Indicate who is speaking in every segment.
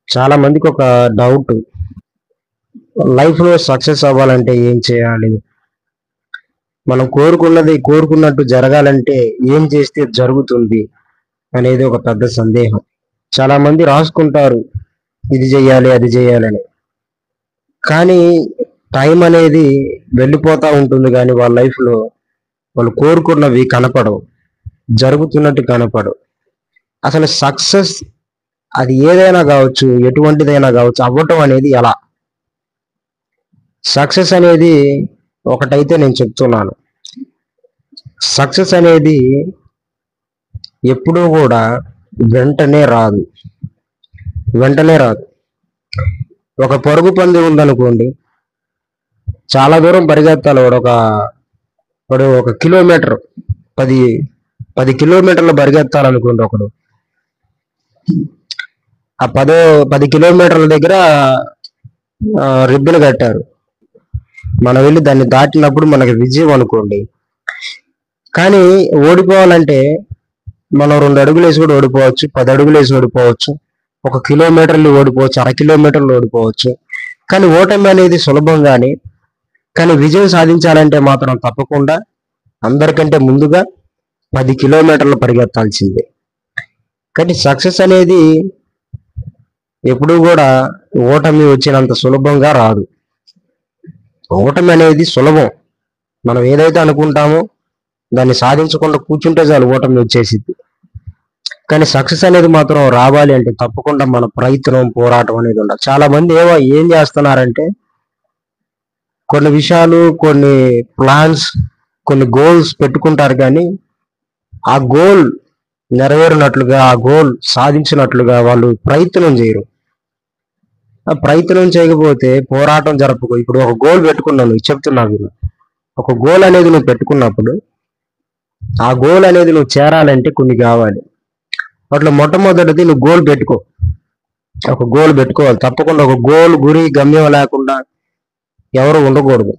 Speaker 1: చాలా మందికి ఒక డౌట్, లైఫ్ లో సక్సెస్ అవ్వాలంటే ఏం చేయాలి, మనం కోరుకున్నట్టు జరగాలంటే ఏం చేస్తే జరుగుతుంది అనేది ఒక పెద్ద సందేహం. చాలా మంది రాసుకుంటారు ఇది చెయ్యాలి అది చెయ్యాలని, కానీ టైం అనేది వెళ్ళిపోతా ఉంటుంది, కానీ వాళ్ళ లైఫ్ లో వాళ్ళు కోరుకున్నవి కనపడవు, జరుగుతున్నట్టు కనపడవు. అసలు సక్సెస్ అది ఏదైనా కావచ్చు, ఎటువంటిదైనా కావచ్చు, అవ్వటం అనేది ఎలా? సక్సెస్ అనేది ఒకటైతే నేను చెప్తున్నాను, సక్సెస్ అనేది ఎప్పుడూ కూడా వెంటనే రాదు. వెంటనే రాదు. ఒక పరుగు పందెం ఉందనుకోండి, చాలా దూరం పరిగెత్తాలి. వాడు ఒక కిలోమీటర్, 10 కిలోమీటర్లు పరిగెత్తాలనుకోండి. ఒకడు ఆ 10 కిలోమీటర్ల దగ్గర రిబ్బన్ కట్టారు, మనం వెళ్ళి దాన్ని దాటినప్పుడు మనకి విజయం అనుకోండి. కానీ ఓడిపోవాలంటే మనం 2 అడుగులు వేసి కూడా ఓడిపోవచ్చు, 10 అడుగులు వేసి ఓడిపోవచ్చు, 1 కిలోమీటర్లు ఓడిపోవచ్చు, అర కిలోమీటర్లు ఓడిపోవచ్చు. కానీ ఓటమి అనేది సులభం. కానీ విజయం సాధించాలంటే మాత్రం తప్పకుండా అందరికంటే ముందుగా 10 కిలోమీటర్లు పరిగెత్తాల్సిందే. కానీ సక్సెస్ అనేది ఎప్పుడూ కూడా ఓటమి వచ్చినంత సులభంగా రాదు. ఓటమి అనేది సులభం, మనం ఏదైతే అనుకుంటామో దాన్ని సాధించకుండా కూర్చుంటే చాలు ఓటమి వచ్చేసిద్ది. కానీ సక్సెస్ అనేది మాత్రం రావాలి అంటే తప్పకుండా మన ప్రయత్నం, పోరాటం అనేది ఉండాలి. చాలా మంది ఏం చేస్తున్నారంటే కొన్ని విషయాలు, కొన్ని ప్లాన్స్, కొన్ని గోల్స్ పెట్టుకుంటారు, కానీ ఆ గోల్ నెరవేరినట్లుగా, ఆ గోల్ సాధించినట్లుగా వాళ్ళు ప్రయత్నం చేయరు. ఆ ప్రయత్నం చేయకపోతే పోరాటం జరపకు. ఇప్పుడు ఒక గోల్ పెట్టుకున్నాను, చెప్తున్నా మీరు. ఒక గోల్ అనేది నువ్వు పెట్టుకున్నప్పుడు ఆ గోల్ అనేది నువ్వు చేరాలంటే కొన్ని కావాలి. వాటిలో మొట్టమొదటిది నువ్వు గోల్ పెట్టుకో. ఒక గోల్ పెట్టుకోవాలి తప్పకుండా. ఒక గోల్, గురి, గమ్యం లేకుండా ఎవరు ఉండకూడదు.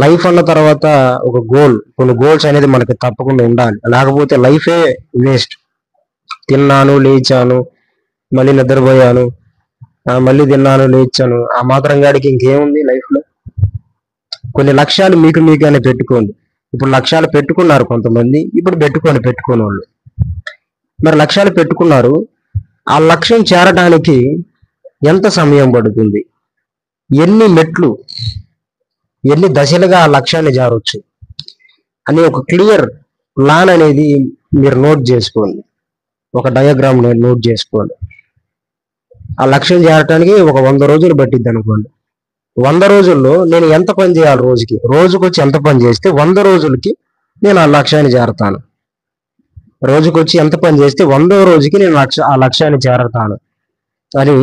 Speaker 1: లైఫ్ అన్న తర్వాత ఒక గోల్, కొన్ని గోల్స్ అనేది మనకి తప్పకుండా ఉండాలి. లేకపోతే లైఫే వేస్ట్. తిన్నాను, లేచాను, మళ్ళీ నిద్రపోయాను, మళ్ళీ తిన్నాను, లేచాను, ఆ మాత్రం గాడికి ఇంకేముంది లైఫ్ లో? కొన్ని లక్ష్యాలు మీకుగానే పెట్టుకోండి. ఇప్పుడు లక్ష్యాలు పెట్టుకున్నారు కొంతమంది, ఇప్పుడు పెట్టుకోని వాళ్ళు. మరి లక్ష్యాలు పెట్టుకున్నారు, ఆ లక్ష్యం చేరడానికి ఎంత సమయం పడుతుంది, ఎన్ని మెట్లు, ఎన్ని దశలుగా ఆ లక్ష్యాన్ని చేరవచ్చు అని ఒక క్లియర్ ప్లాన్ అనేది మీరు నోట్ చేసుకోండి. ఒక డయాగ్రామ్ నోట్ చేసుకోండి. ఆ లక్ష్యం చేరటానికి ఒక 100 రోజులు పట్టిద్ది అనుకోండి. 100 రోజుల్లో నేను ఎంత పని చేయాలి, రోజుకొచ్చి ఎంత పని చేస్తే 100 రోజులకి నేను ఆ లక్ష్యాన్ని చేరతాను. రోజుకొచ్చి ఎంత పని చేస్తే 100వ రోజుకి నేను ఆ లక్ష్యాన్ని చేరతాను అని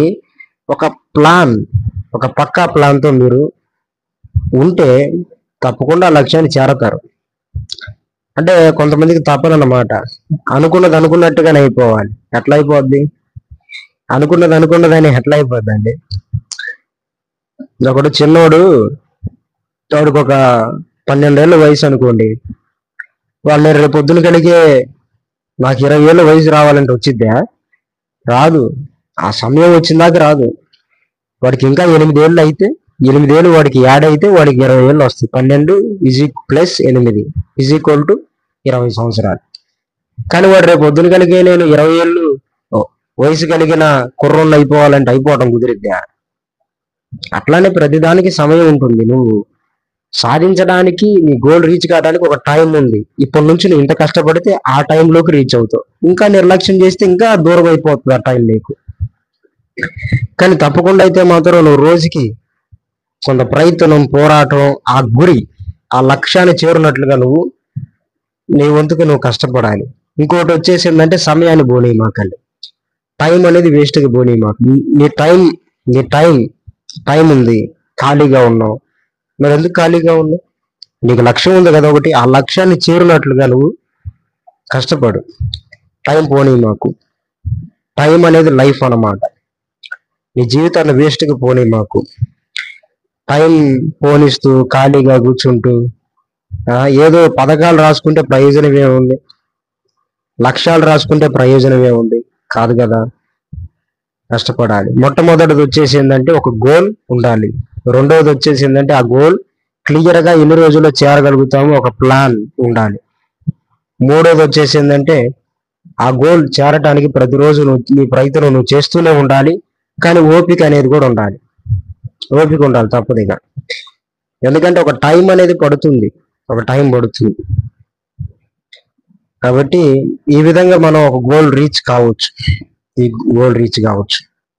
Speaker 1: ఒక ప్లాన్, ఒక పక్కా ప్లాన్తో మీరు ఉంటే తప్పకుండా ఆ లక్ష్యాన్ని చేరతారు. అంటే కొంతమందికి తప్పదన్నమాట. అనుకున్నది అనుకున్నట్టుగానే అయిపోవాలి. ఎట్లా అయిపోద్ది? అనుకున్నదని ఎట్లా అయిపోద్ది అండి? ఒకడు చిన్నోడు, వాడికి ఒక 12 ఏళ్ళ వయసు అనుకోండి. వాళ్ళు రేపు పొద్దున కలిగే నాకు 20 ఏళ్ళ వయసు రావాలంటే వచ్చిద్దా? రాదు. ఆ సమయం వచ్చిందాక రాదు. వాడికి ఇంకా 8 ఏళ్ళు అయితే, 8 ఏళ్ళు వాడికి యాడ్ అయితే వాడికి 20 ఏళ్ళు వస్తాయి. 12 + 8 = 20 సంవత్సరాలు. కానీ వాడు రేపు పొద్దున కలిగే నేను 20 ఏళ్ళు వయసు కలిగిన కుర్రోళ్ళు అయిపోవాలంటే అయిపోవటం కుదిరిద్దా? అట్లానే ప్రతిదానికి సమయం ఉంటుంది. నువ్వు సాధించడానికి, నీ గోల్ రీచ్ కావడానికి ఒక టైం ఉంది. ఇప్పటి నుంచి నువ్వు ఇంత కష్టపడితే ఆ టైంలోకి రీచ్ అవుతావు. ఇంకా నిర్లక్ష్యం చేస్తే ఇంకా దూరం అయిపోతుంది ఆ టైం నీకు. కానీ తప్పకుండా అయితే మాత్రం నువ్వు రోజుకి కొంత ప్రయత్నం, పోరాటం, ఆ గురి, ఆ లక్ష్యాన్ని చేరున్నట్లుగా నువ్వు నీ వంతుకు నువ్వు కష్టపడాలి. ఇంకోటి వచ్చేసిందంటే సమయాన్ని పోనీ మాకండి. టైం అనేది వేస్ట్గా పోనీ మాకు. నీ టైం ఉంది, ఖాళీగా ఉన్నావు. మరి ఎందుకు ఖాళీగా ఉన్నావు? నీకు లక్ష్యం ఉంది కదా ఒకటి, ఆ లక్ష్యాన్ని చేరున్నట్లుగా నువ్వు కష్టపడు. టైం పోనీ మాకు. టైం అనేది లైఫ్ అన్నమాట. నీ జీవితాన్ని వేస్ట్గా పోనీ మాకు. టైం పోనిస్తూ ఖాళీగా కూర్చుంటూ ఏదో పథకాలు రాసుకుంటే ప్రయోజనం ఏముంది? లక్ష్యాలు రాసుకుంటే ప్రయోజనం ఏముంది? కాదు కదా. కష్టపడాలి. మొట్టమొదటిది వచ్చేసి ఏంటంటే ఒక గోల్ ఉండాలి. రెండవది వచ్చేసి ఏంటంటే ఆ గోల్ క్లియర్ గా ఎన్ని రోజుల్లో చేరగలుగుతామో ఒక ప్లాన్ ఉండాలి. మూడోది వచ్చేసి ఏంటంటే ఆ గోల్ చేరటానికి ప్రతిరోజు నీ ప్రయత్నం నువ్వు చేస్తూనే ఉండాలి. కానీ ఓపిక అనేది కూడా ఉండాలి. ఓపిక ఉండాలి తప్పదుగా. ఎందుకంటే ఒక టైం అనేది పడుతుంది. కాబట్టి ఈ విధంగా మనం ఒక గోల్ రీచ్ కావచ్చు.